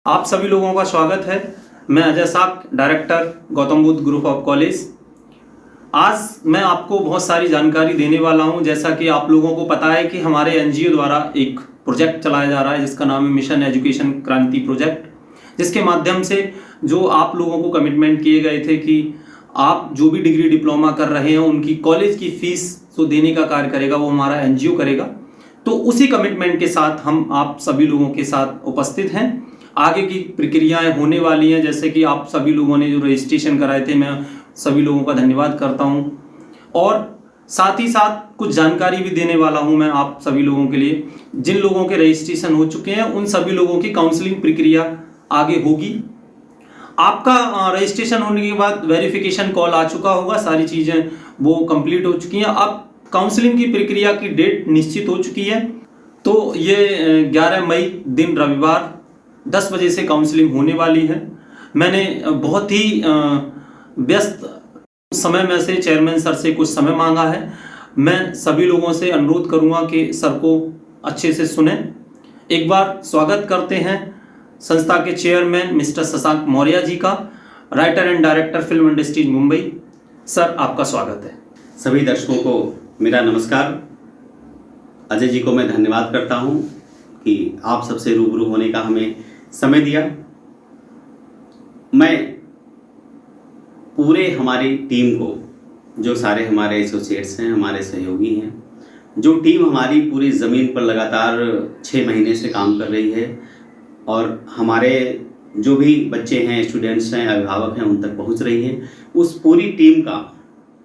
आप सभी लोगों का स्वागत है। मैं अजय साक, director Gautam Buddha group of college. आज मैं आपको बहुत सारी जानकारी देने वाला हूं। जैसा कि आप लोगों को पता है कि हमारे एनजीओ द्वारा एक प्रोजेक्ट चलाया जा रहा है जिसका नाम है मिशन एजुकेशन क्रांति प्रोजेक्ट, जिसके माध्यम से जो आप लोगों को कमिटमेंट किए गए थे कि आप जो भी डिग्री डिप्लोमा कर रहे हैं उनकी कॉलेज की फीस जो देने का कार्य करेगा वो हमारा एनजीओ करेगा। तो उसी कमिटमेंट के साथ हम आप सभी लोगों के साथ उपस्थित हैं। आगे की प्रक्रियाएं होने वाली हैं, जैसे कि आप सभी लोगों ने जो रजिस्ट्रेशन कराए थे, मैं सभी लोगों का धन्यवाद करता हूं। और साथ ही साथ कुछ जानकारी भी देने वाला हूं मैं आप सभी लोगों के लिए। जिन लोगों के रजिस्ट्रेशन हो चुके हैं उन सभी लोगों की काउंसलिंग प्रक्रिया आगे होगी। आपका रजिस्ट्रेशन होने के बाद वेरिफिकेशन कॉल आ चुका होगा, सारी चीज़ें वो कंप्लीट हो चुकी हैं। अब काउंसलिंग की प्रक्रिया की डेट निश्चित हो चुकी है। तो ये 11 मई दिन रविवार 10 बजे से काउंसलिंग होने वाली है। मैंने बहुत ही व्यस्त समय में से चेयरमैन सर से कुछ समय मांगा है। मैं सभी लोगों से अनुरोध करूंगा कि सर को अच्छे से सुने। एक बार स्वागत करते हैं संस्था के चेयरमैन मिस्टर शशांक मौर्य जी का, writer and director film industries Mumbai. Sir, आपका स्वागत है। सभी दर्शकों को मेरा नमस्कार। अजय जी को मैं धन्यवाद करता हूं कि आप सबसे रूबरू होने का हमें समय दिया। मैं पूरे हमारी टीम को, जो सारे हमारे एसोसिएट्स हैं, हमारे सहयोगी हैं, जो टीम हमारी पूरी ज़मीन पर लगातार 6 महीने से काम कर रही है और हमारे जो भी बच्चे हैं, स्टूडेंट्स हैं, अभिभावक हैं, उन तक पहुंच रही है, उस पूरी टीम का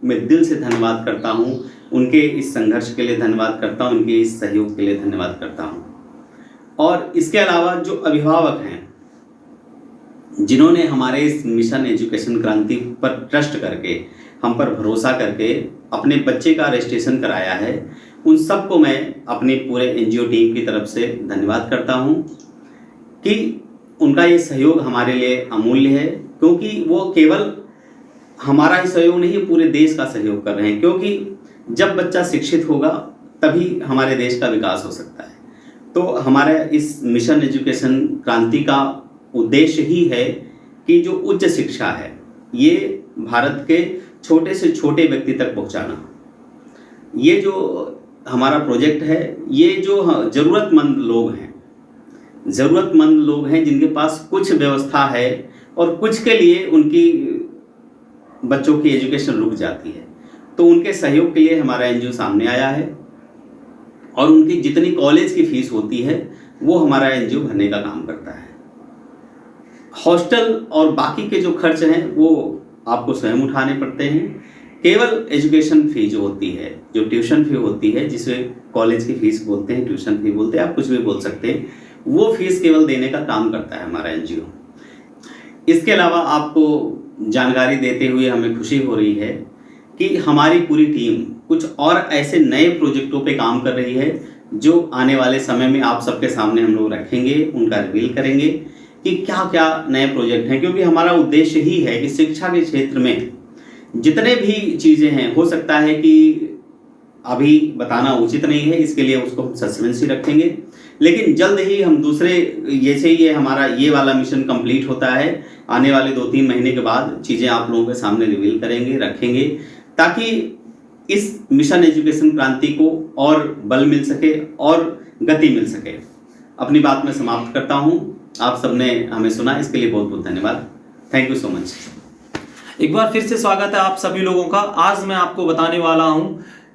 मैं दिल से धन्यवाद करता हूं। उनके इस संघर्ष के लिए धन्यवाद करता हूं, उनके इस सहयोग के लिए धन्यवाद करता हूं। और इसके अलावा जो अभिभावक हैं, जिन्होंने हमारे इस मिशन एजुकेशन क्रांति पर ट्रस्ट करके, हम पर भरोसा करके अपने बच्चे का रजिस्ट्रेशन कराया है, उन सबको मैं अपनी पूरे एनजीओ टीम की तरफ से धन्यवाद करता हूं कि उनका ये सहयोग हमारे लिए अमूल्य है। क्योंकि वो केवल हमारा ही सहयोग नहीं, पूरे देश का सहयोग कर रहे हैं। क्योंकि जब बच्चा शिक्षित होगा तभी हमारे देश का विकास हो सकता है। तो हमारे इस मिशन एजुकेशन क्रांति का उद्देश्य ही है कि जो उच्च शिक्षा है ये भारत के छोटे से छोटे व्यक्ति तक पहुंचाना। ये जो हमारा प्रोजेक्ट है, ये जो ज़रूरतमंद लोग हैं जिनके पास कुछ व्यवस्था है और कुछ के लिए उनकी बच्चों की एजुकेशन रुक जाती है, तो उनके सहयोग के लिए हमारा एनजीओ सामने आया है और उनकी जितनी कॉलेज की फीस होती है वो हमारा एनजीओ भरने का काम करता है। हॉस्टल और बाकी के जो खर्च हैं वो आपको स्वयं उठाने पड़ते हैं। केवल एजुकेशन फी जो होती है, जो ट्यूशन फी होती है, जिसे कॉलेज की फीस बोलते हैं, ट्यूशन फी बोलते हैं, आप कुछ भी बोल सकते हैं, वो फीस केवल देने का काम करता है हमारा एनजीओ। इसके अलावा आपको जानकारी देते हुए हमें खुशी हो रही है कि हमारी पूरी टीम कुछ और ऐसे नए प्रोजेक्टों पे काम कर रही है जो आने वाले समय में आप सबके सामने हम लोग रखेंगे, उनका रिवील करेंगे कि क्या क्या नए प्रोजेक्ट हैं। क्योंकि हमारा उद्देश्य ही है कि शिक्षा के क्षेत्र में जितने भी चीज़ें हैं, हो सकता है कि अभी बताना उचित नहीं है, इसके लिए उसको हम सस्पेंस ही रखेंगे, लेकिन जल्द ही हम दूसरे, जैसे ही ये हमारा ये वाला मिशन कंप्लीट होता है, आने वाले 2-3 महीने के बाद चीज़ें आप लोगों के सामने रिवील करेंगे, रखेंगे, ताकि इस मिशन एजुकेशन क्रांति को और बल मिल सके और गति मिल सके। अपनी बात में समाप्त करता हूँ। आप सबने हमें सुना, इसके लिए बहुत बहुत धन्यवाद। Thank you so much. एक बार फिर से स्वागत है आप सभी लोगों का। आज मैं आपको बताने वाला हूं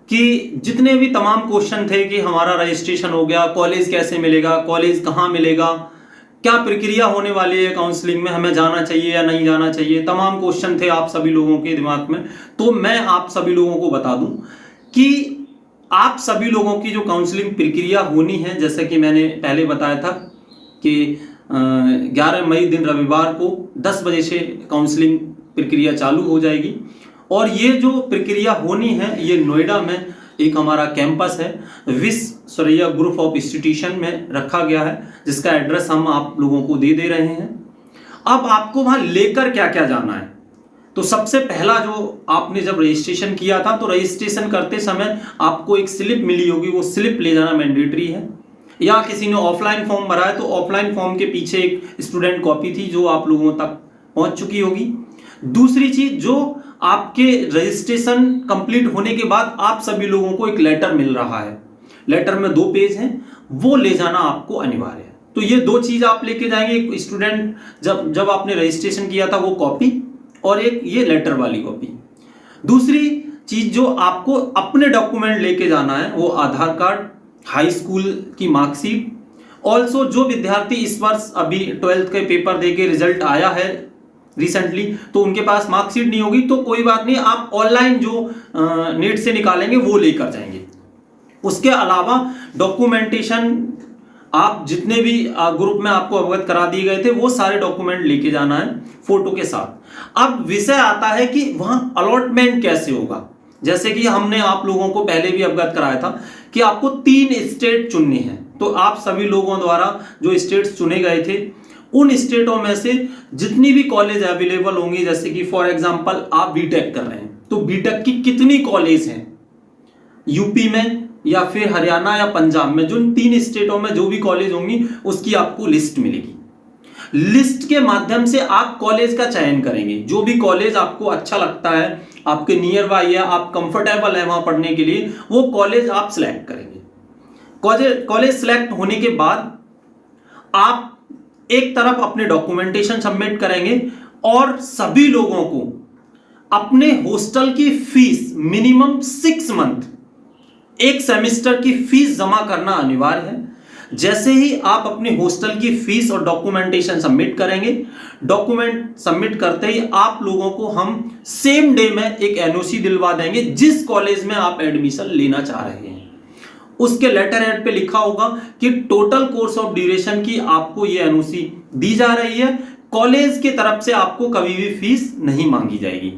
कि जितने भी तमाम क्वेश्चन थे कि हमारा रजिस्ट्रेशन हो गया, कॉलेज कैसे मिलेगा, कॉलेज कहाँ मिलेगा, क्या प्रक्रिया होने वाली है काउंसलिंग में, हमें जाना चाहिए या नहीं जाना चाहिए, तमाम क्वेश्चन थे आप सभी लोगों के दिमाग में। तो मैं आप सभी लोगों को बता दूं कि आप सभी लोगों की जो काउंसलिंग प्रक्रिया होनी है, जैसे कि मैंने पहले बताया था कि 11 मई दिन रविवार को 10 बजे से काउंसलिंग प्रक्रिया चालू हो जाएगी। और ये जो प्रक्रिया होनी है, ये नोएडा में एक हमारा कैंपस है, विश्व सरैया ग्रुप ऑफ इंस्टीट्यूशन में रखा गया है, जिसका एड्रेस हम आप लोगों को दे रहे हैं। अब आपको वहां लेकर क्या क्या जाना है, तो सबसे पहला जो आपने जब रजिस्ट्रेशन किया था, तो रजिस्ट्रेशन करते समय आपको एक स्लिप मिली होगी, वो स्लिप ले जाना मैंडेटरी है। या किसी ने ऑफलाइन फॉर्म भरा है तो ऑफलाइन फॉर्म के पीछे एक स्टूडेंट कॉपी थी जो आप लोगों तक पहुंच चुकी होगी। दूसरी चीज, जो आपके रजिस्ट्रेशन कंप्लीट होने के बाद आप सभी लोगों को एक लेटर मिल रहा है, लेटर में 2 पेज हैं, वो ले जाना आपको अनिवार्य है। तो ये 2 चीज आप लेके जाएंगे। एक स्टूडेंट जब आपने रजिस्ट्रेशन किया था वो कॉपी, और एक ये लेटर वाली कॉपी। दूसरी चीज जो आपको अपने डॉक्यूमेंट लेके जाना है वो आधार कार्ड, हाई स्कूल की मार्कशीट। ऑल्सो जो विद्यार्थी इस वर्ष अभी 12th के पेपर देके रिजल्ट आया है रिसेंटली, तो उनके पास मार्कशीट नहीं होगी तो कोई बात नहीं, आप ऑनलाइन जो नेट से निकालेंगे वो लेकर जाएंगे। उसके अलावा डॉक्यूमेंटेशन आप जितने भी ग्रुप में आपको अवगत करा दिए गए थे वो सारे डॉक्यूमेंट लेके जाना है फोटो के साथ। अब विषय आता है कि वहां अलॉटमेंट कैसे होगा। जैसे कि हमने आप लोगों को पहले भी अवगत कराया था कि आपको 3 स्टेट चुनने हैं, तो आप सभी लोगों द्वारा जो स्टेट्स चुने गए थे उन स्टेटों में से जितनी भी कॉलेज अवेलेबल होंगी, जैसे कि फॉर एग्जांपल आप बीटेक कर रहे हैं तो बीटेक की कितनी कॉलेज हैं यूपी में या फिर हरियाणा या पंजाब में, जो 3 स्टेटों में जो भी कॉलेज होंगी उसकी आपको लिस्ट मिलेगी। लिस्ट के माध्यम से आप कॉलेज का चयन करेंगे। जो भी कॉलेज आपको अच्छा लगता है, आपके नियर बाय है, आप कंफर्टेबल है वहां पढ़ने के लिए, वो कॉलेज आप सिलेक्ट करेंगे। कॉलेज सिलेक्ट होने के बाद आप एक तरफ अपने डॉक्यूमेंटेशन सबमिट करेंगे और सभी लोगों को अपने हॉस्टल की फीस मिनिमम 6 मंथ, 1 सेमेस्टर की फीस जमा करना अनिवार्य है। जैसे ही आप अपनी हॉस्टल की फीस और डॉक्यूमेंटेशन सबमिट करेंगे, डॉक्यूमेंट सबमिट करते ही आप लोगों को हम सेम डे में एक एनओसी दिलवा देंगे जिस कॉलेज में आप एडमिशन लेना चाह रहे हैं। उसके लेटर हेड पे लिखा होगा कि टोटल कोर्स ऑफ ड्यूरेशन की आपको ये एनओसी दी जा रही है। कॉलेज की तरफ से आपको कभी भी फीस नहीं मांगी जाएगी।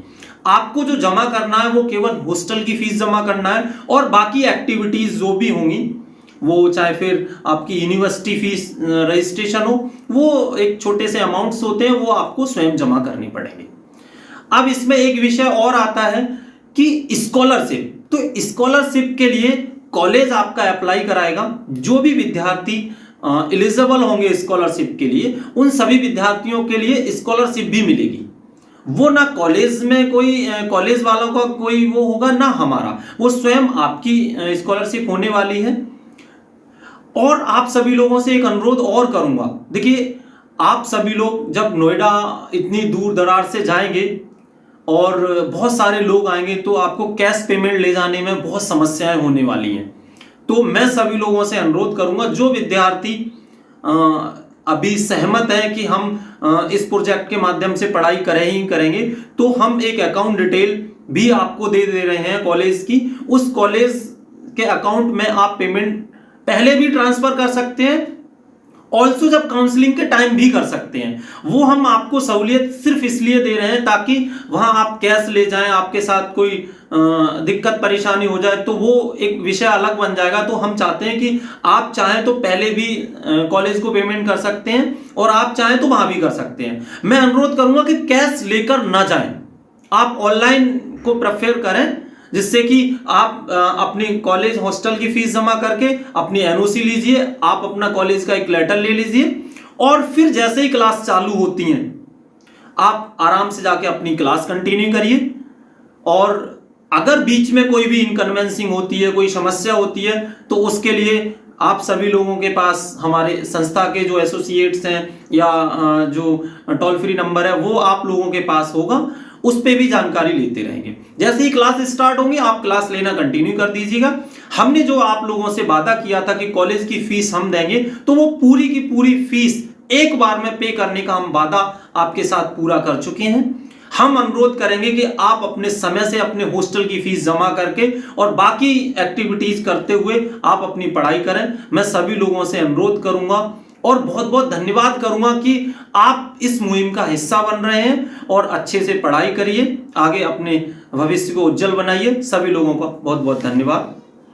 आपको जो जमा करना है वो केवल हॉस्टल की फीस जमा करना है, और बाकी एक्टिविटीज जो भी होंगी, वो चाहे फिर आपकी यूनिवर्सिटी फीस रजिस्ट्रेशन हो, वो एक छोटे से अमाउंट्स होते हैं, वो आपको स्वयं जमा करनी पड़ेंगे। अब इसमें एक विषय और आता है कि स्कॉलरशिप। तो स्कॉलरशिप के लिए कॉलेज आपका अप्लाई कराएगा। जो भी विद्यार्थी एलिजिबल होंगे स्कॉलरशिप के लिए, उन सभी विद्यार्थियों के लिए स्कॉलरशिप भी मिलेगी। वो ना कॉलेज में कोई कॉलेज वालों का कोई वो होगा, ना हमारा, वो स्वयं आपकी स्कॉलरशिप होने वाली है। और आप सभी लोगों से एक अनुरोध और करूंगा, देखिए आप सभी लोग जब नोएडा इतनी दूर दराज से जाएंगे और बहुत सारे लोग आएंगे तो आपको कैश पेमेंट ले जाने में बहुत समस्याएं होने वाली हैं। तो मैं सभी लोगों से अनुरोध करूंगा, जो विद्यार्थी अभी सहमत है कि हम इस प्रोजेक्ट के माध्यम से पढ़ाई करेंगे, तो हम एक अकाउंट डिटेल भी आपको दे रहे हैं कॉलेज की। उस कॉलेज के अकाउंट में आप पेमेंट पहले भी ट्रांसफर कर सकते हैं, ऑल्सो जब काउंसलिंग के टाइम भी कर सकते हैं। वो हम आपको सहूलियत सिर्फ इसलिए दे रहे हैं ताकि वहां आप कैश ले जाएं, आपके साथ कोई दिक्कत परेशानी हो जाए तो वो एक विषय अलग बन जाएगा। तो हम चाहते हैं कि आप चाहें तो पहले भी कॉलेज को पेमेंट कर सकते हैं और आप चाहें तो वहां भी कर सकते हैं। मैं अनुरोध करूंगा कि कैश लेकर ना जाएं, आप ऑनलाइन को प्रेफर करें, जिससे कि आप अपनी कॉलेज हॉस्टल की फीस जमा करके अपनी एनओसी लीजिए, आप अपना कॉलेज का एक लेटर ले लीजिए, और फिर जैसे ही क्लास चालू होती हैं आप आराम से जाके अपनी क्लास कंटिन्यू करिए। और अगर बीच में कोई भी इनकन्वेंसिंग होती है, कोई समस्या होती है, तो उसके लिए आप सभी लोगों के पास हमारे संस्था के जो एसोसिएट्स हैं या जो टोल फ्री नंबर है वो आप लोगों के पास होगा, उस पे भी जानकारी लेते रहेंगे। जैसे ही क्लास स्टार्ट होंगी आप क्लास लेना कंटिन्यू कर दीजिएगा। हमने जो आप लोगों से वादा किया था कि कॉलेज की फीस हम देंगे, तो वो पूरी की पूरी फीस एक बार में पे करने का हम वादा आपके साथ पूरा कर चुके हैं। हम अनुरोध करेंगे कि आप अपने समय से अपने हॉस्टल की फीस जमा करके और बाकी एक्टिविटीज करते हुए आप अपनी पढ़ाई करें। मैं सभी लोगों से अनुरोध करूंगा और बहुत बहुत धन्यवाद करूंगा कि आप इस मुहिम का हिस्सा बन रहे हैं और अच्छे से पढ़ाई करिए, आगे अपने भविष्य को उज्जवल बनाइए। सभी लोगों का बहुत बहुत धन्यवाद।